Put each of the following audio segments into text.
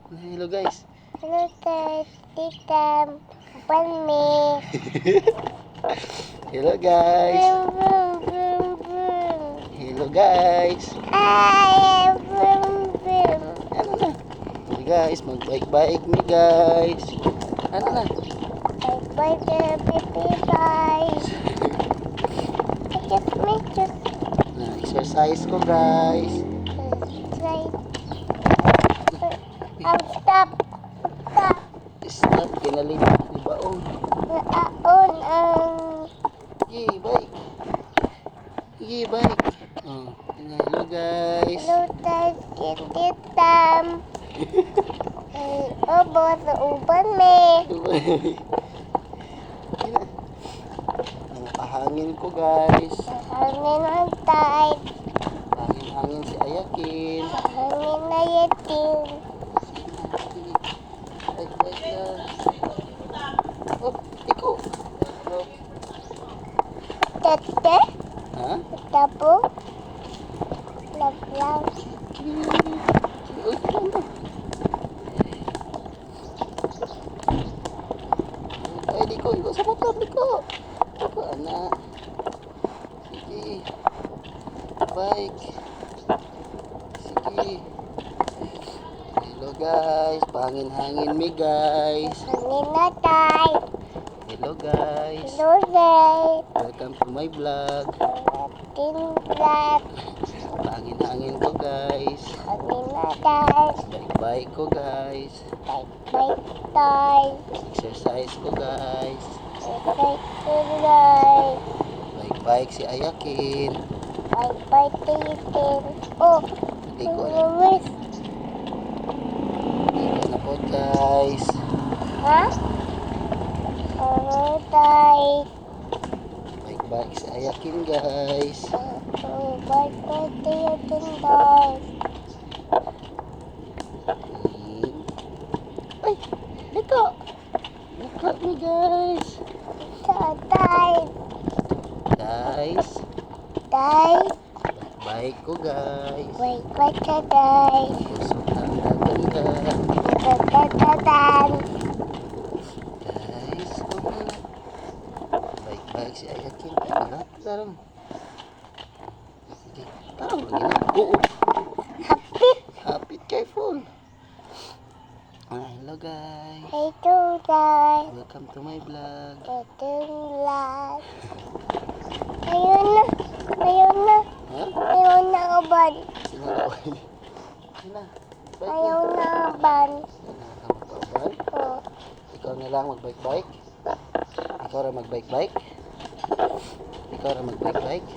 Hello guys. Hello guys, tita, open me. Hello guys. Boom, boom, boom, boom. Hello guys. Ay, boom, boom. Ano na? Hey guys, mag-bike-bike me guys. Ano na? Bye, bye, baby, bye. Just me, just Na-exercise ko guys. try. Stop. Stop. Stop, kinalimutan ni Baon. Naon ang Yay, bike. Yay, bike. Oh, hello guys. hello guys, tita. Obo sa uban me. Ang pahangin ko guys. Hangin ang tight. Hangin si Ayakin. Hangin na yatin. Bike lang. Oh, iko. Oh. Tete, Ha? tapo, lablab. Uy, ano? Ay, liko sa motor, liko. Liko, anak. Sige. Bike. Sige. Hello guys, pangin-hangin me guys. Hangin na tight. Hello guys. Hello guys. Welcome to my vlog. Latin black. Pangin-hangin ko guys. Hangin na tight. Bike-bike ko guys. Tight, tight. Exercise ko guys. Tight, tight. Bike-bike si Ayakin. Tight, tight, tight. Oh, Hindi ko alam. lumis. Hindi ko na po guys. Ha? Oh, tight. Bike-bike si Ayakin guys. Oh, tight, tight, tight, tight. Ay, liko. Liko me guys. Tight, Guys, tight. bike ko guys. Wait, wait, tight. Pusok ang gaganda. Tight. Guys, bike-bike si Ayakin. Ha? Tarong. Sige. Tarong lagi na. Oo. Happy. Hapit, careful. Hello guys. Ito, guys. Welcome to my vlog. Ito, guys. Ayun na. Ayun na. Ha? Ayun na, uban. Sinakaway. Sina? Bike Ayaw na. na, uban. Nakakapagpapal. Oh. Ikaw na lang mag-bike-bike. Ikaw ra mag-bike-bike. Ikaw ra mag-bike-bike.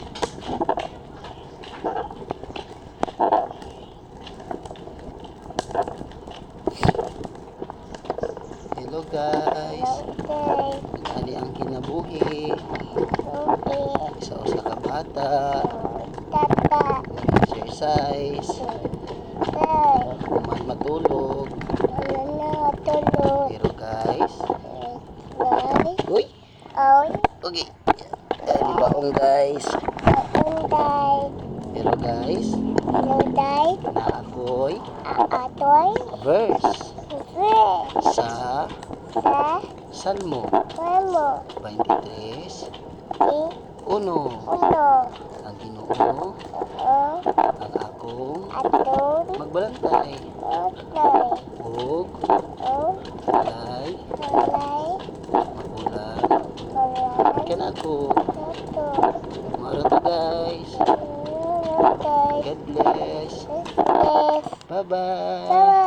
Hello guys. Okay. Ali ang kinabuhi. Okay. Isa usa ka bata. Tata. Exercise. Okay. Human matulog. Ano na, tulog. Pero guys. Guys. Uy. Oy. Okay. Di baong guys. Ayun, guys. Pero guys. Hello, guys. Na ako'y Atoy. verse. Fish. Sa Sa. Salmo Mamo. 23, Di. 1. Uno. Ang Ginoo Oh. ang akong Aton. magbalantay Otoy. ug Oh. walay Malay. magulang Malay. kanako. Oto. Mara to guys. Okay. God bless. Yes. Bye bye. Bye.